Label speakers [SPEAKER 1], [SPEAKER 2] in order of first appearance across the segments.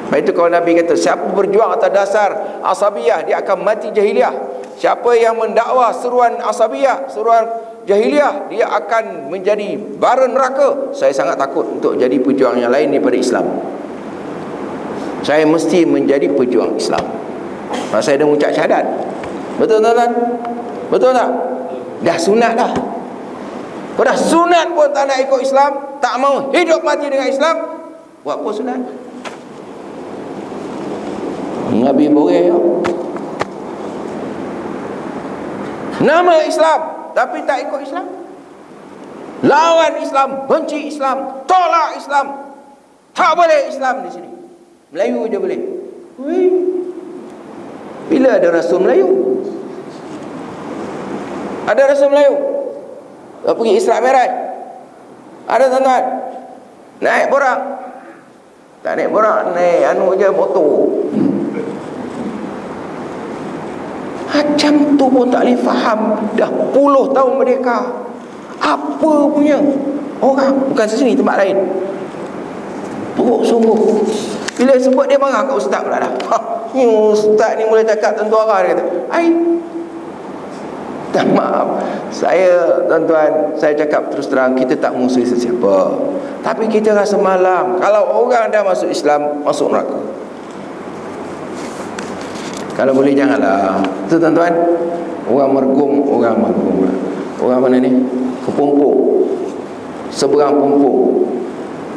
[SPEAKER 1] Sebab itu kalau Nabi kata, siapa berjuang atas dasar asabiyah, dia akan mati jahiliyah. Siapa yang mendakwa seruan asabiyah, seruan jahiliyah, dia akan menjadi bara neraka. Saya sangat takut untuk jadi pejuang yang lain daripada Islam. Saya mesti menjadi pejuang Islam. Saya dah mengucap syahadat. Betul tuan-tuan? Betul tak? Dah sunat dah. Kau dah sunat pun tak nak ikut Islam, tak mau hidup mati dengan Islam, buat apa sunat? Nabi boleh ya. Nama Islam tapi tak ikut Islam. Lawan Islam, benci Islam, tolak Islam. Tak boleh Islam di sini. Melayu je boleh. Wih. Bila ada Rasul Melayu? Ada Rasul Melayu pergi Isra Mi'raj? Ada tuan-tuan? Naik borak? Tak naik borak, naik anu je, motor. Macam tu pun tak boleh faham. Dah puluh tahun merdeka, apa punya orang, bukan sini, tempat lain. Teruk sungguh. Bila sebut dia marah kat ustaz pula dah. Ni ustaz ni mula cakap tentu arah, dia kata, ai. Tak, maaf, saya tuan-tuan, saya cakap terus terang, kita tak musuh sesiapa. Tapi kita rasa malam kalau orang dah masuk Islam, masuk neraka. Kalau boleh janganlah. Itu tuan-tuan, orang mergum, orang mana ni? Kepompong, seberang pompong.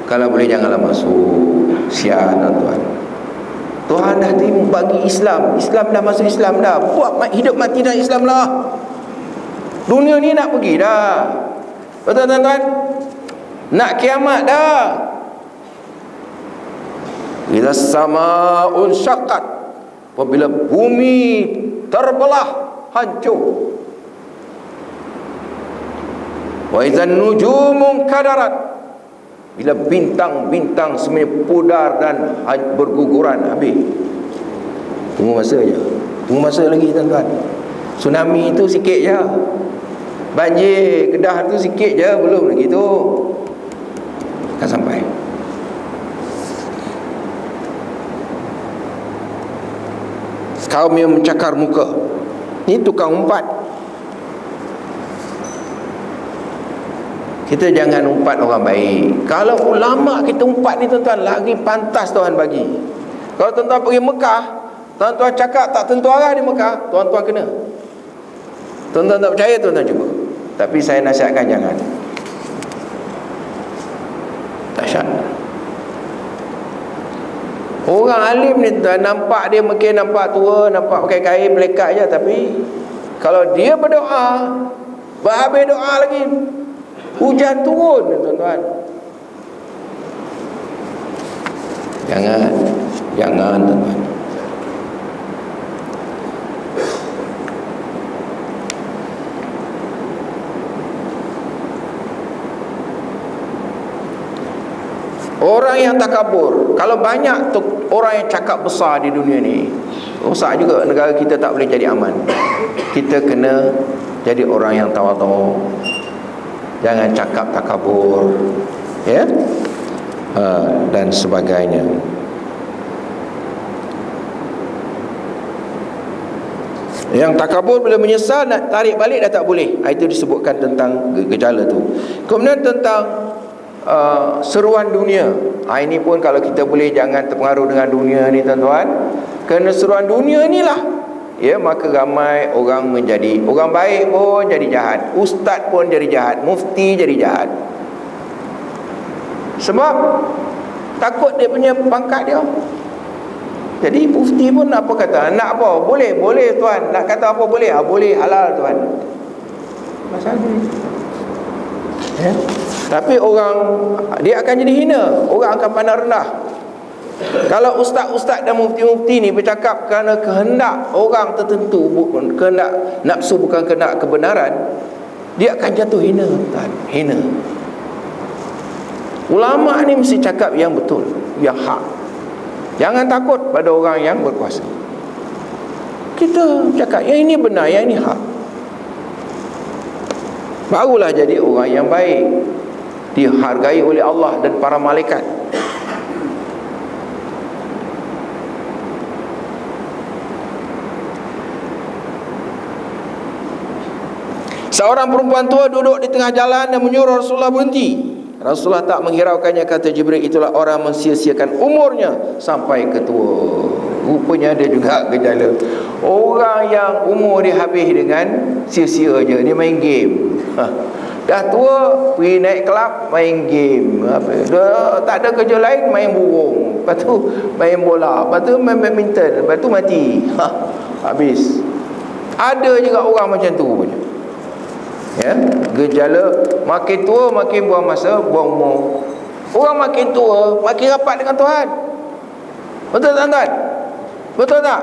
[SPEAKER 1] Kalau boleh janganlah masuk. Sian tuan-tuan. Tuhan dah bagi Islam. Islam dah masuk Islam dah. Buat hidup mati dalam Islam lah. Dunia ni nak pergi dah. Betul tuan-tuan? Nak kiamat dah. Idza sama'un syaqqat, apabila bumi terbelah, hancur. Wa idzan nujumun kadarat, bila bintang-bintang semuanya pudar dan berguguran, habis. Tunggu masa je. Tunggu masa lagi tuan-tuan. Tsunami itu sikit je. Banjir Kedah tu sikit je, belum lagi tu. Akan sampai. Kaum yang mencakar muka, ni tukang umpat. Kita jangan umpat orang baik. Kalau ulama kita umpat ni tuan-tuan, lagi pantas Tuhan bagi. Kalau tuan-tuan pergi Mekah, tuan-tuan cakap tak tentu arah di Mekah, tuan-tuan kena. Tuan-tuan tak percaya, tuan-tuan cuba. Tapi saya nasihatkan jangan. Dahsyat. Orang alim ni tuan, nampak dia mungkin nampak tua, nampak pakai kain melekat je, tapi kalau dia berdoa, berhabis doa lagi, hujan turun tuan-tuan. Jangan tuan-tuan. Orang yang takabur, kalau banyak tu orang yang cakap besar di dunia ni, rosak juga negara kita, tak boleh jadi aman. Kita kena jadi orang yang tawadhu. Jangan cakap takabur, ya, dan sebagainya. Yang takabur bila menyesal nak tarik balik dah tak boleh. Itu disebutkan tentang gejala tu. Kemudian tentang seruan dunia. Ini pun kalau kita boleh jangan terpengaruh dengan dunia ni tuan-tuan. Kerana seruan dunia ni lah, ya, maka ramai orang menjadi, orang baik pun jadi jahat, ustaz pun jadi jahat, mufti jadi jahat. Sebab takut dia punya pangkat dia. Jadi mufti pun apa kata, nak apa? Boleh tuan. Nak kata apa boleh? Boleh, halal tuan. Masalah ni. Ya. Tapi orang, dia akan jadi hina. Orang akan pandang rendah. Kalau ustaz-ustaz dan mufti-mufti ni bercakap kerana kehendak orang tertentu, bukan kehendak nafsu, bukan kehendak kebenaran, dia akan jatuh hina tuan. Hina. Ulama ni mesti cakap yang betul, yang hak. Jangan takut pada orang yang berkuasa. Kita cakap yang ini benar, yang ini hak, barulah jadi orang yang baik, dihargai oleh Allah dan para malaikat. Seorang perempuan tua duduk di tengah jalan dan menyuruh Rasulullah berhenti. Rasulullah tak menghiraukannya. Kata Jibril, itulah orang mensia-siakan umurnya sampai ke tua. Rupanya ada juga gejala orang yang umur dia habis dengan sia-sia je, dia main game. Dah tua, pergi naik kelab, main game. Dah tak ada kerja lain, main burung. Lepas tu main bola, lepas tu main badminton, lepas tu mati. Habis. Ada juga orang macam tu punya. Ya, gejala makin tua makin buang masa, buang umur. Orang makin tua makin rapat dengan Tuhan. Betul tak tuan? Betul tak?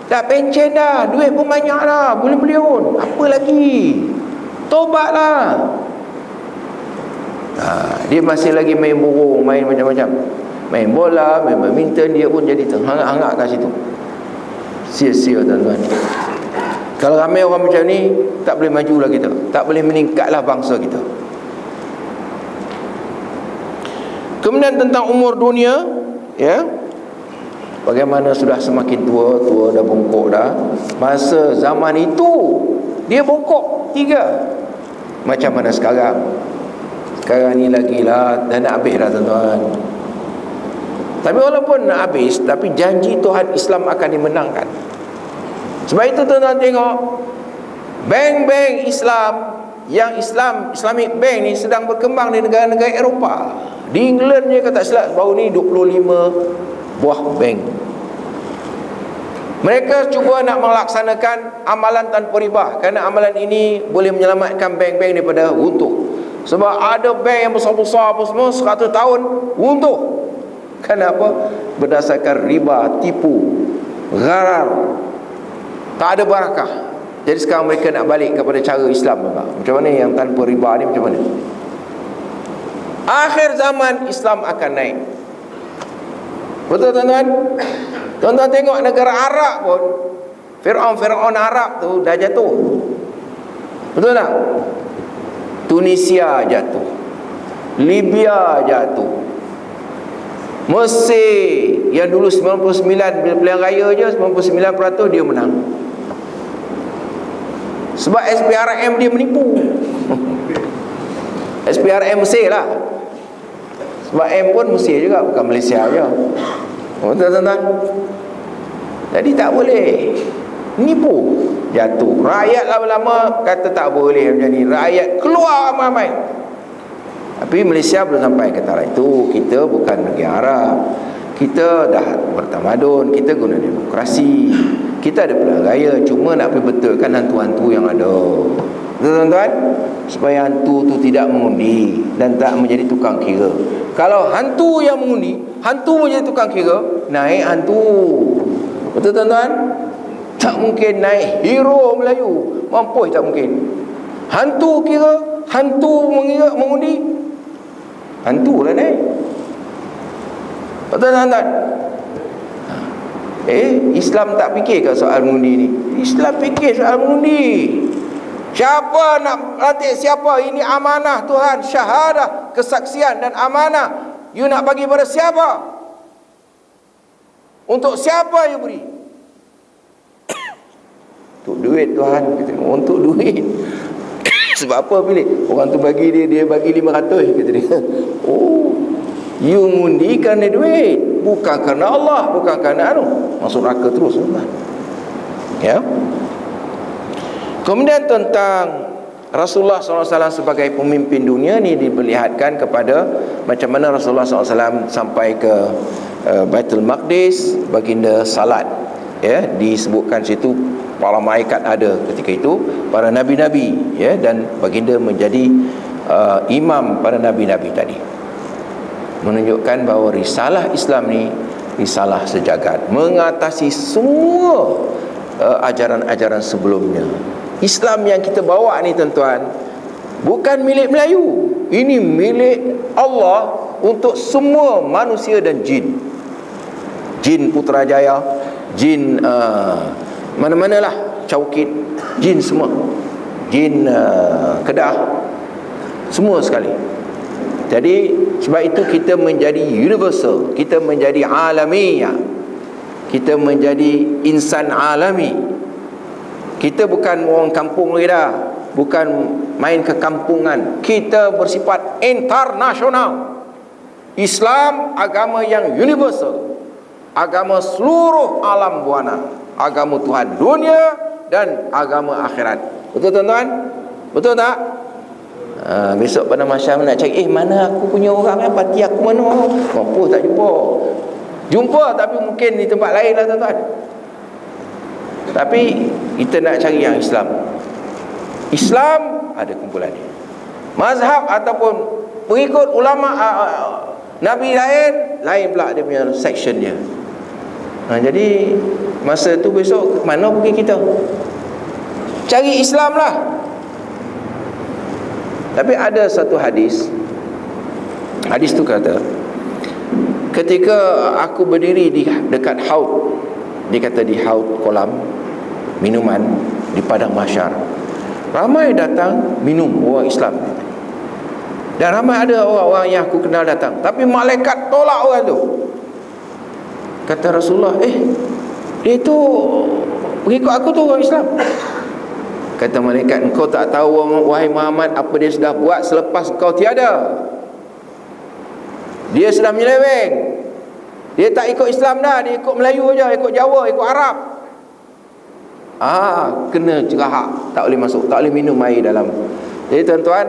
[SPEAKER 1] Dah pencen dah, duit pun banyak dah, boleh beli pun. Apa lagi? Tobatlah. Dia masih lagi main burung, main macam-macam, main bola, main badminton, dia pun jadi terhangat-hangat kat situ. Sia-sia tuan-tuan. Kalau ramai orang macam ni, tak boleh majulah kita, tak boleh meningkatlah bangsa kita. Kemudian tentang umur dunia, ya, bagaimana sudah semakin tua, tua dah bongkok dah. Masa zaman itu dia bongkok 3. Macam mana sekarang? Sekarang ni lagi lah, dah nak habis dah tuan-tuan. Tapi walaupun nak habis, tapi janji Tuhan Islam akan dimenangkan. Sebab itu tuan-tuan tengok, bank-bank Islam, yang Islamic Bank ni sedang berkembang di negara-negara Eropah. Di England je, kata silap, baru ni 25 buah bank. Mereka cuba nak melaksanakan amalan tanpa riba, kerana amalan ini boleh menyelamatkan bank-bank daripada runtuh. Sebab ada bank yang besar-besar apa semua 100 tahun runtuh. Kenapa? Berdasarkan riba, tipu, gharar, tak ada barakah. Jadi sekarang mereka nak balik kepada cara Islam juga. Macam mana yang tanpa riba ni, macam mana? Akhir zaman Islam akan naik. Betul tuan-tuan? Tuan-tuan tengok negara Arab pun, Fir'aun Arab tu dah jatuh. Betul tak? Tunisia jatuh, Libya jatuh, Mesir yang dulu 99 bila pilihan raya je 99% dia menang. Sebab SPRM dia menipu. SPRM Mesir lah. Sebab M pun Mesir juga, bukan Malaysia je. Betul tuan-tuan? Jadi tak boleh menipu, jatuh. Rakyat lama-lama kata tak boleh macam ni, rakyat keluar ramai-ramai. Tapi Malaysia belum sampai ke taraf itu. Kita bukan negara Arab, kita dah bertamadun, kita guna demokrasi, kita ada pilihan raya. Cuma nak pergi betulkan hantu-hantu yang ada. Tuan-tuan, supaya hantu tu tidak mengundi dan tak menjadi tukang kira. Kalau hantu yang mengundi, hantu menjadi tukang kira, naik hantu. Betul tuan-tuan? Tak mungkin naik hero Melayu. Mampus tak mungkin. Hantu kira, hantu mengundi, hantu lah naik. Betul tuan-tuan? Islam tak fikir ke soal mengundi ni? Islam fikir soal mengundi. Siapa nak latih siapa? Ini amanah Tuhan, syahadah, kesaksian dan amanah. You nak bagi pada siapa? Untuk siapa you beri? Untuk duit Tuhan. Untuk duit. Sebab apa pilih? Orang tu bagi dia bagi 500 kata dia. Oh, you ngundi kerana duit, bukan kerana Allah, bukan kerana masuk neraka terus. Ya. Kemudian tentang Rasulullah SAW sebagai pemimpin dunia ni diperlihatkan kepada macam mana Rasulullah SAW sampai ke Baitul Maqdis, baginda salat. Ya, disebutkan situ para malaikat ada ketika itu, para nabi-nabi, ya, dan baginda menjadi imam para nabi-nabi tadi. Menunjukkan bahawa risalah Islam ni risalah sejagat, mengatasi semua ajaran-ajaran sebelumnya. Islam yang kita bawa ni tuan-tuan bukan milik Melayu. Ini milik Allah untuk semua manusia dan jin. Jin Putrajaya, jin mana-manalah, Caukit, jin semua, jin Kedah, semua sekali. Jadi sebab itu kita menjadi universal, kita menjadi alamiah, kita menjadi insan alami. Kita bukan orang kampung lagi dah. bukan main kekampungan. Kita bersifat internasional. Islam agama yang universal, agama seluruh alam buana, agama Tuhan dunia dan agama akhirat. Betul tuan-tuan? Betul tak? Besok pada masyarakat nak cari, mana aku punya orang, parti aku mana? Mampus tak jumpa. Jumpa tapi mungkin di tempat lain lah tuan-tuan. Tapi kita nak cari yang Islam. Islam ada kumpulan dia. Mazhab ataupun pengikut ulama Nabi lain pula dia punya section dia. Jadi masa tu besok mana pergi kita? Cari Islam lah. Tapi ada satu hadis. Hadis tu kata, ketika aku berdiri di dekat haud, dia kata di haud kolam minuman di padang mahsyar, ramai datang minum orang Islam. Dan ramai ada orang-orang yang aku kenal datang, tapi malaikat tolak orang tu. Kata Rasulullah, dia tu pengikut aku tu orang Islam. Kata malaikat, engkau tak tahu wahai Muhammad apa dia sudah buat selepas kau tiada. Dia sudah menyeleweng. Dia tak ikut Islam dah, dia ikut Melayu aja, ikut Jawa, ikut Arab. Kena cerahak, tak boleh masuk, tak boleh minum air dalam. Jadi tuan-tuan,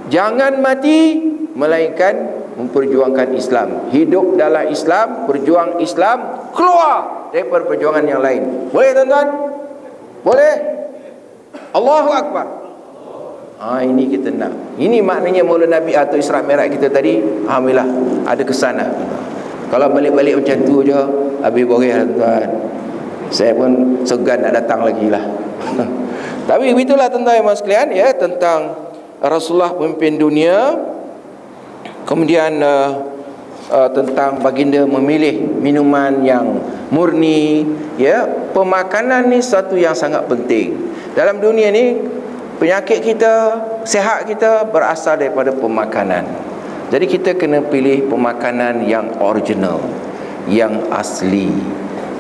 [SPEAKER 1] jangan mati melainkan memperjuangkan Islam. Hidup dalam Islam, berjuang Islam, keluar daripada perjuangan yang lain. Boleh tuan-tuan? Boleh? Allahu Akbar. Ini kita nak. Ini maknanya Maulid Nabi atau Isra Mi'raj kita tadi. Alhamdulillah ada kesana. Kalau balik-balik macam tu je, habis boleh tuan-tuan. Saya pun segan nak datang lagi lah. Tapi begitulah tuan-tuan yang sekalian, ya, tentang Rasulullah pemimpin dunia. Kemudian tentang baginda memilih minuman yang murni, ya. Pemakanan ni satu yang sangat penting. Dalam dunia ni penyakit kita, sihat kita berasal daripada pemakanan. Jadi kita kena pilih pemakanan yang original, yang asli,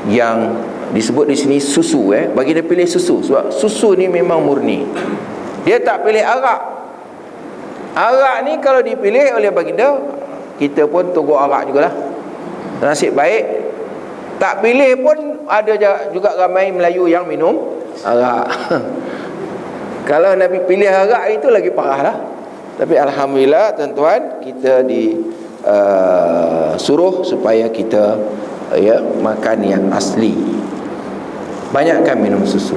[SPEAKER 1] yang disebut di sini susu. Baginda pilih susu sebab susu ni memang murni. Dia tak pilih arak. Arak ni kalau dipilih oleh baginda, kita pun tunggu arak jugalah. Nasib baik tak pilih pun ada juga ramai Melayu yang minum arak. Kalau Nabi pilih arak itu lagi parah lah. Tapi alhamdulillah tuan-tuan, kita suruh supaya kita makan yang asli. Banyakkan minum susu.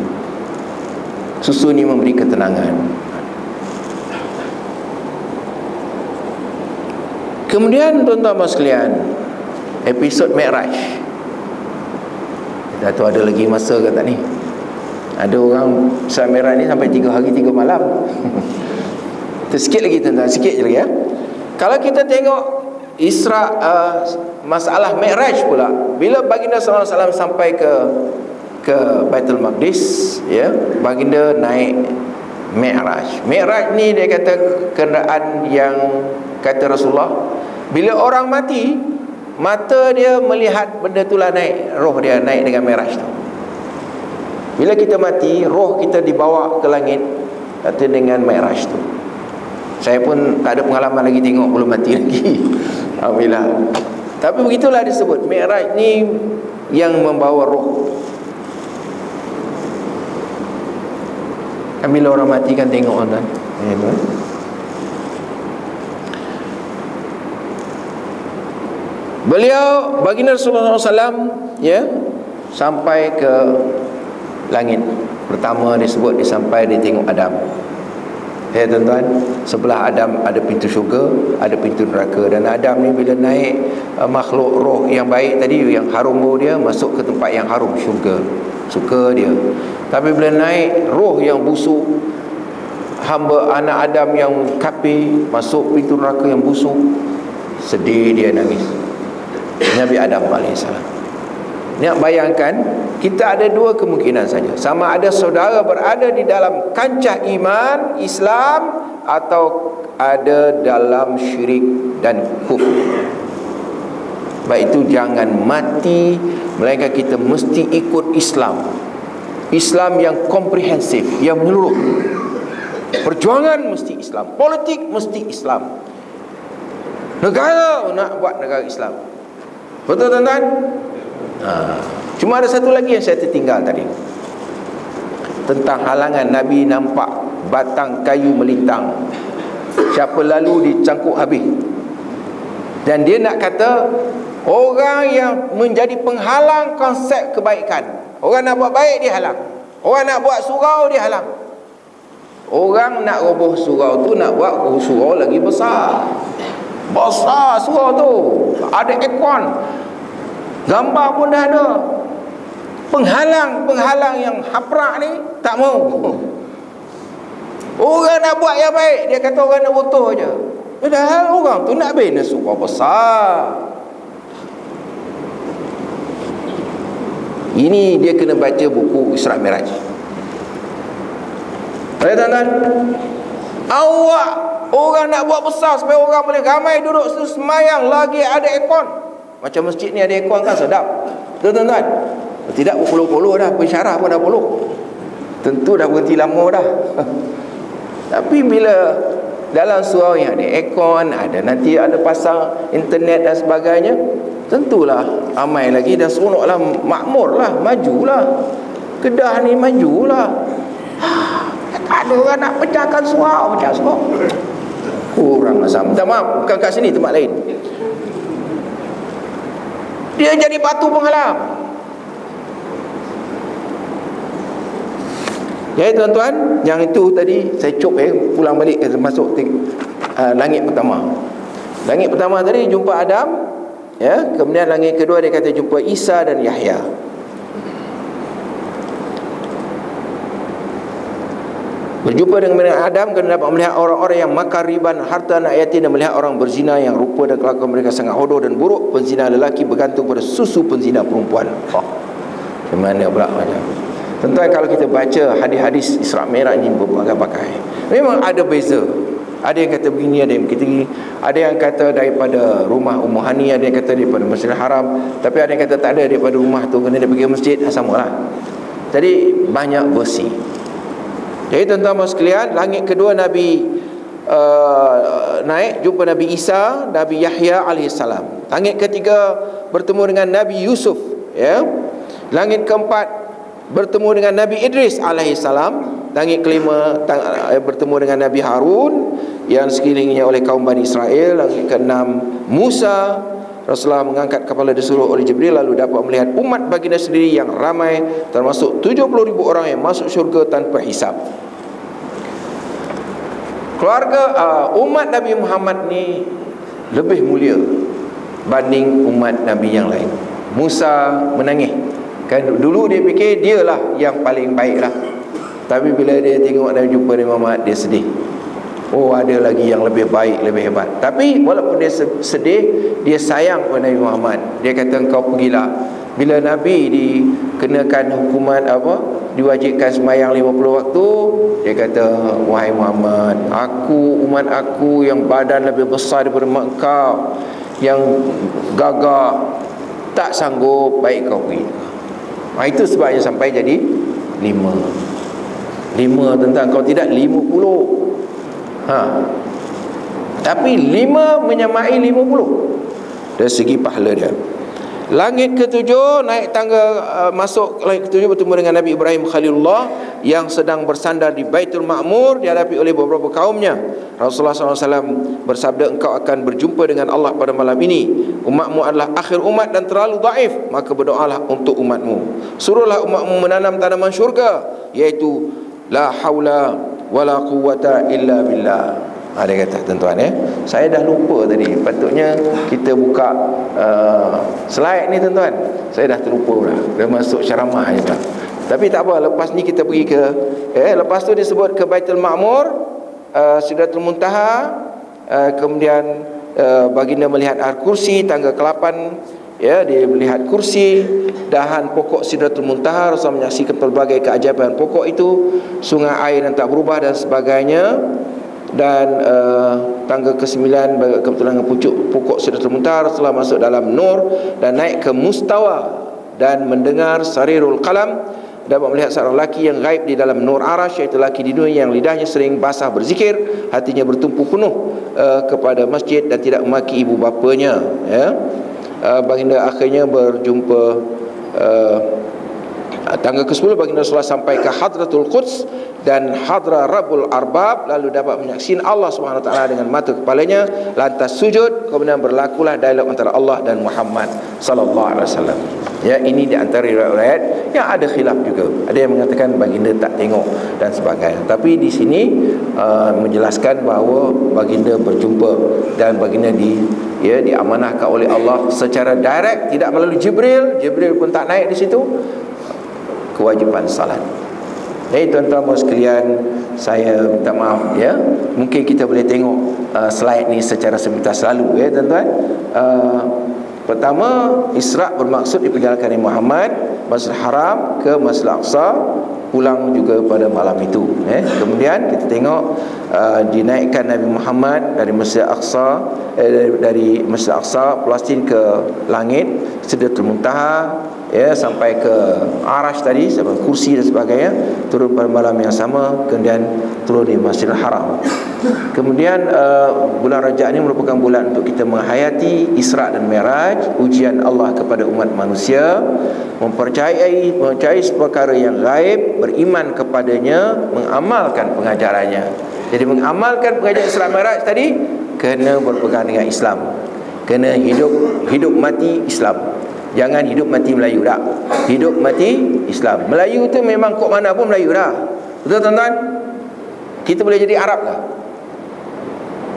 [SPEAKER 1] Susu ni memberi ketenangan. Kemudian tuan-tuan sekalian, episod Mi'raj. Dah tu ada lagi masa ke tak ni? Ada orang Isra Mi'raj ni sampai 3 hari 3 malam. Sikit lagi tuan-tuan, sikit je lagi ya. Kalau kita tengok masalah Mi'raj pula, bila baginda sallallahu alaihi wasallam sampai ke Baitul Maqdis, ya, baginda naik Mi'raj. Mi'raj ni dia kata kenderaan yang, kata Rasulullah, bila orang mati, mata dia melihat benda itulah naik, roh dia naik dengan Mi'raj tu. Bila kita mati, roh kita dibawa ke langit, kata dengan Mi'raj tu. Saya pun tak ada pengalaman lagi tengok, belum mati lagi. Alhamdulillah. Tapi begitulah disebut Mi'raj ni yang membawa roh. Kan bila orang mati kan tengok kan. Beliau baginda Rasulullah SAW, ya, sampai ke langit. Pertama disebut dia sampai, dia tengok Adam. Ya tuan-tuan, sebelah Adam ada pintu syurga, ada pintu neraka. Dan Adam ni bila naik, makhluk roh yang baik tadi, yang harum bau dia, masuk ke tempat yang harum, syurga. Suka dia. Tapi bila naik roh yang busuk, hamba anak Adam yang kafir, masuk pintu neraka yang busuk, sedih dia, nangis. Nabi Adam AS. Nak bayangkan, kita ada dua kemungkinan saja. Sama ada saudara berada di dalam kancah iman Islam, atau ada dalam syirik dan kufur. Baik itu jangan mati, melainkan kita mesti ikut Islam. Islam yang komprehensif, yang menyeluruh. Perjuangan mesti Islam, politik mesti Islam, negara nak buat negara Islam. Betul tuan-tuan? Cuma ada satu lagi yang saya tertinggal tadi, tentang halangan. Nabi nampak batang kayu melintang, siapa lalu dicangkuk habis. Dan dia nak kata orang yang menjadi penghalang konsep kebaikan. Orang nak buat baik dia halang, orang nak buat surau dia halang. Orang nak roboh surau tu nak buat surau lagi besar. Besar surau tu, ada aircon, gambar pun dah ada. Penghalang yang haprak ni tak mau. Orang nak buat yang baik, dia kata orang nak butuh je. Padahal orang tu nak bina surau besar. Ini dia kena baca buku Isra Miraj. Baik tuan-tuan, awak orang nak buat besar supaya orang boleh ramai duduk semayang, lagi ada aircon. Macam masjid ni ada aircon kan sedap. Betul tuan-tuan? Tidak berpuluh-puluh dah, pensyarah pun dah puluh. Tentu dah berhenti lama dah. Tapi bila dalam surau yang ada aircon, ada nanti ada pasang internet dan sebagainya, tentulah ramai lagi dan seronoklah, makmurlah, majulah. Kedah ni majulah. Tak ada orang nak pecahkan surau, pecah surau. Kurang asam. Minta maaf, bukan kat sini, tempat lain. Dia jadi batu penghalang. Jadi tuan-tuan, yang itu tadi saya cop pulang balik masuk langit pertama. Langit pertama tadi jumpa Adam, ya, kemudian langit kedua dia kata jumpa Isa dan Yahya. Berjumpa dengan Adam kerana dapat melihat orang-orang yang makan riban harta anak yatim dan melihat orang berzina yang rupa dan kelakuan mereka sangat hodoh dan buruk. Penzina lelaki bergantung pada susu penzina perempuan. Macam mana pula macam? Tentu kalau kita baca hadis-hadis Isra Mi'raj ni berbagai-bagai, memang ada beza. Ada yang kata begini, ada yang kata begini. Ada yang kata daripada rumah Ummu Hani, ada yang kata daripada Masjidil Haram, tapi ada yang kata tak ada, daripada rumah tu kena dia pergi ke masjid, samalah. Jadi banyak versi. Jadi tuan-tuan sekalian, langit kedua Nabi naik jumpa Nabi Isa, Nabi Yahya alaihissalam. Langit ketiga bertemu dengan Nabi Yusuf, ya. Langit keempat bertemu dengan Nabi Idris alaihissalam. Langit kelima bertemu dengan Nabi Harun yang sekelilingnya oleh kaum Bani Israel. Langit keenam Musa. Rasulullah mengangkat kepala disuruh oleh Jibril, lalu dapat melihat umat baginda sendiri yang ramai, termasuk 70,000 orang yang masuk syurga tanpa hisab. Keluarga umat Nabi Muhammad ni lebih mulia banding umat Nabi yang lain. Musa menangis. Kan dulu dia fikir dialah yang paling baik lah, tapi bila dia tengok dan jumpa Nabi Muhammad, dia sedih. Oh, ada lagi yang lebih baik, lebih hebat. Tapi walaupun dia sedih, dia sayang kepada Nabi Muhammad. Dia kata, engkau pergilah. Bila Nabi dikenakan hukuman diwajibkan sembahyang 50 waktu, dia kata, wahai Muhammad, umat aku yang badan lebih besar daripada engkau, yang gagah, tak sanggup, baik kau pergi. Itu sebabnya sampai jadi 5 tentang, kau tidak 50. Tapi 5 menyamai 50 dari segi pahala dia. Langit ketujuh naik tangga, masuk langit ketujuh bertemu dengan Nabi Ibrahim Khalilullah yang sedang bersandar di Baitul Ma'mur dihadapi oleh beberapa kaumnya. Rasulullah SAW bersabda, engkau akan berjumpa dengan Allah pada malam ini. Umatmu adalah akhir umat dan terlalu daif, maka berdoalah untuk umatmu. Suruhlah umatmu menanam tanaman syurga, iaitu la haula wala quwwata illa billah. Dia kata, tuan-tuan, saya dah lupa tadi. Patutnya kita buka slide ni, tuan-tuan. Saya dah terlupa dah. Dah masuk ceramah je dah. Tapi tak apa, lepas ni kita pergi ke lepas tu disebut ke Baitul Ma'mur, Sidratul Muntaha, kemudian baginda melihat kursi, tangga ke-8, ya, dia melihat kursi, dahan pokok Sidratul Muntaha. Rasul menyaksikan pelbagai keajaiban pokok itu, sungai air yang tak berubah dan sebagainya. Dan tangga ke-9 kebetulan dengan pucuk pokok Sidratul Muntaha, Rasulullah masuk dalam nur dan naik ke mustawa dan mendengar sarirul qalam, dapat melihat seorang lelaki yang gaib di dalam nur arash, iaitu lelaki di dunia yang lidahnya sering basah berzikir, hatinya bertumpu penuh kepada masjid dan tidak memaki ibu bapanya, ya. Baginda akhirnya berjumpa tangga ke-10, baginda Rasulullah sampai ke Hadratul Quds dan Hadra Rabbul Arbab, lalu dapat menyaksikan Allah Subhanahu Wa Taala dengan mata kepalanya, lantas sujud, kemudian berlakulah dialog antara Allah dan Muhammad sallallahu alaihi wasallam. Ya, ini di antara riwayat yang ada khilaf juga. Ada yang mengatakan baginda tak tengok dan sebagainya. Tapi di sini menjelaskan bahawa baginda berjumpa dan baginda diamanahkan oleh Allah secara direct, tidak melalui Jibril. Jibril pun tak naik di situ. Kewajipan salat. Jadi tuan-tuan sekalian, saya minta maaf, ya. Mungkin kita boleh tengok slide ni secara sepintas lalu, ya tuan-tuan. Pertama, Isra' bermaksud diperjalankan Nabi Muhammad Masjidil Haram ke Masjidil Aqsa, pulang juga pada malam itu. Kemudian kita tengok dinaikkan Nabi Muhammad dari Masjidil Aqsa, dari Masjidil Aqsa Palestin ke langit Sidratul Muntaha, ya, sampai ke Arash tadi, sampai kursi dan sebagainya, turun pada malam yang sama, kemudian turun di Masjidil Haram. Kemudian bulan Rajab ini merupakan bulan untuk kita menghayati Isra' dan Mi'raj, ujian Allah kepada umat manusia, mempercayai perkara yang gaib, beriman kepadanya, mengamalkan pengajarannya. Jadi mengamalkan pengajaran Isra' Mi'raj tadi kena berpegang dengan Islam, kena hidup mati Islam. Jangan hidup mati Melayu dah. Hidup mati Islam. Melayu tu memang kok mana pun Melayu dah. Betul tuan-tuan? Kita boleh jadi Arab dah.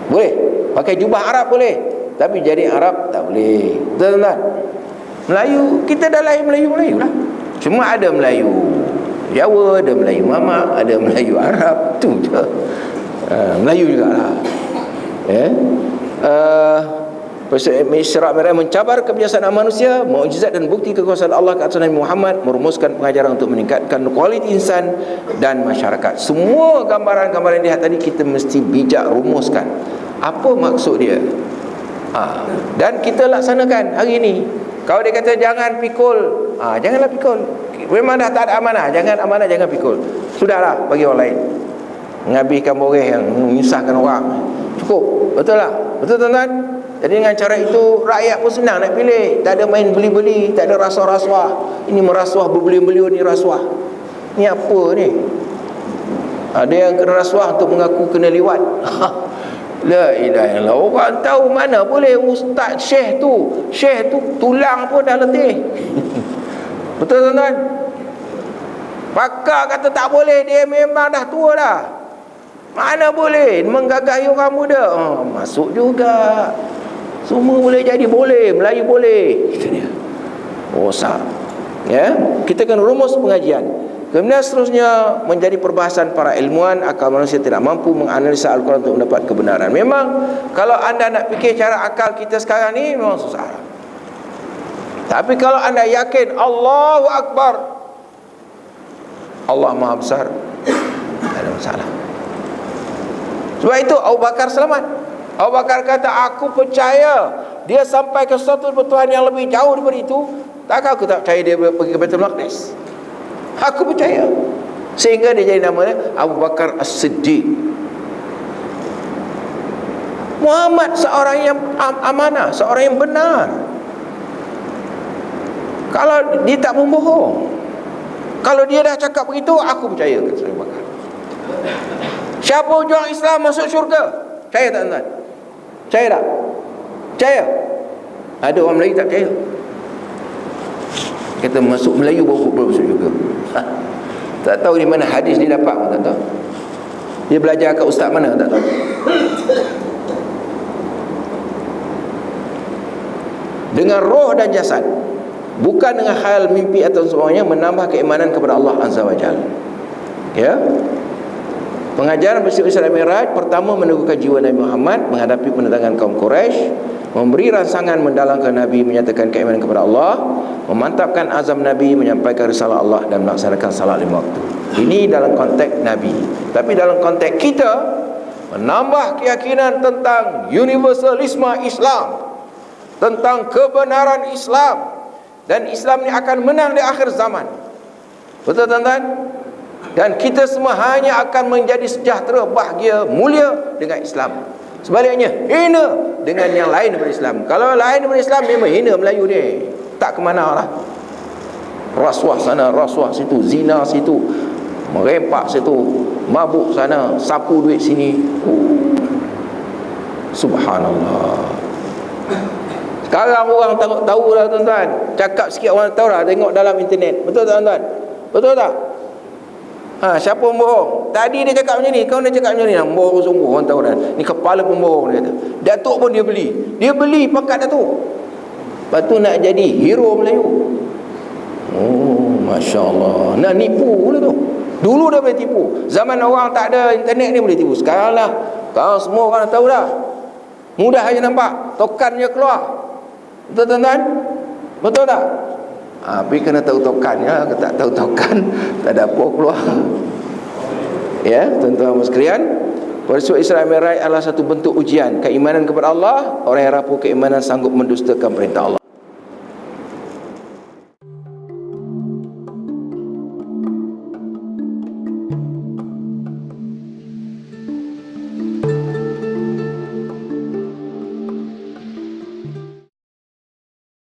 [SPEAKER 1] Boleh. Pakai jubah Arab boleh, tapi jadi Arab tak boleh. Betul tuan-tuan? Melayu, kita dah lahir Melayu lah. Cuma ada Melayu Jawa, ada Melayu Mamak, ada Melayu Arab. Tu je. Melayu jugalah. Isra' Mi'raj mencabar kebiasaan manusia, mukjizat dan bukti kekuasaan Allah ke atas Nabi Muhammad, merumuskan pengajaran untuk meningkatkan kualiti insan dan masyarakat. Semua gambaran-gambaran yang dilihat tadi kita mesti bijak rumuskan apa maksud dia, dan kita laksanakan hari ini. Kalau dia kata jangan pikul, janganlah pikul. Memang dah tak ada amanah, jangan pikul. Sudahlah, bagi orang lain. Menghabiskan boreh yang menyusahkan orang, cukup. Betul lah, betul tuan-tuan? Jadi dengan cara itu rakyat pun senang nak pilih. Tak ada main beli-beli, tak ada rasuah-rasuah. Ini merasuah, berbeliau-beliau ni rasuah. Ni apa ni? Ada yang kena rasuah untuk mengaku kena liwat. La ilaha illallah. Orang tahu mana boleh ustaz syekh tu tulang pun dah letih. Betul tuan-tuan? Pakar kata tak boleh, dia memang dah tua dah. Mana boleh menggagahi orang muda? Masuk juga. Semua boleh jadi boleh, Melayu boleh. Itu dia. Rosak. Ya, kita akan rumus pengajian. Kemudian seterusnya menjadi perbahasan para ilmuwan. Akal manusia tidak mampu menganalisa Al-Quran untuk mendapat kebenaran. Memang kalau anda nak fikir cara akal kita sekarang ni memang susah. Tapi kalau anda yakin Allahu Akbar, Allah Maha Besar, tak ada masalah. Sebab itu Abu Bakar selamat. Abu Bakar kata, aku percaya dia sampai ke suatu Tuhan yang lebih jauh daripada itu. Takkan aku tak percaya dia pergi ke Baitul Maqdis? Aku percaya. Sehingga dia jadi namanya Abu Bakar As-Siddiq. Muhammad seorang yang amanah, seorang yang benar. Kalau dia tak membohong, kalau dia dah cakap begitu, aku percaya, kata Abu Bakar. Siapa jual Islam masuk syurga? Percaya tak tuan? Percaya tak? Percaya? Ada orang Melayu tak percaya. Kata masuk Melayu baru masuk syurga. Tak tahu di mana hadis dia dapat pun tak tahu. Dia belajar kat ustaz mana tak tahu. Dengan roh dan jasad, bukan dengan khayal, mimpi atau semuanya, menambah keimanan kepada Allah Azza wa Jalla. Ya. Pengajaran peristiwa Isra' Mi'raj pertama meneguhkan jiwa Nabi Muhammad menghadapi penentangan kaum Quraisy, memberi rangsangan mendalamkan Nabi, menyatakan keimanan kepada Allah, memantapkan azam Nabi menyampaikan risalah Allah dan melaksanakan salat 5 waktu. Ini dalam konteks Nabi. Tapi dalam konteks kita, menambah keyakinan tentang universalisme Islam, tentang kebenaran Islam, dan Islam ini akan menang di akhir zaman. Betul tuan-tuan? Dan kita semua hanya akan menjadi sejahtera, bahagia, mulia dengan Islam. Sebaliknya, hina dengan yang lain daripada Islam. Kalau lain daripada Islam, memang hina Melayu ni. Tak ke mana lah. Rasuah sana, rasuah situ, zina situ, merempak situ, mabuk sana, sapu duit sini. Subhanallah. Sekarang orang tahu dah tuan-tuan. Cakap sikit orang tahu dah, tengok dalam internet. Betul tak tuan-tuan? Betul tak? Siapa pembohong? Tadi dia cakap macam ni, kau dia cakap macam ni, bohong sungguh, orang tahu dah. Ni kepala pembohong, dia kata. Datuk pun dia beli. Dia beli pakat Datuk. Lepas tu nak jadi hero Melayu. Oh, Masya Allah. Nak nipu pula tu. Dulu dah boleh tipu. Zaman orang tak ada internet ni boleh tipu. Sekarang lah, kau semua orang tahu dah. Mudah aja nampak. Tokan je keluar. Betul tuan-tuan? Betul tak? Tapi kena tahu tokan ya. Kalau tak tahu tokan, tak ada apa keluar. Ya, tuan-tuan sekalian, peristiwa Isra Mi'raj adalah satu bentuk ujian keimanan kepada Allah. Orang yang rapuh keimanan sanggup mendustakan perintah Allah.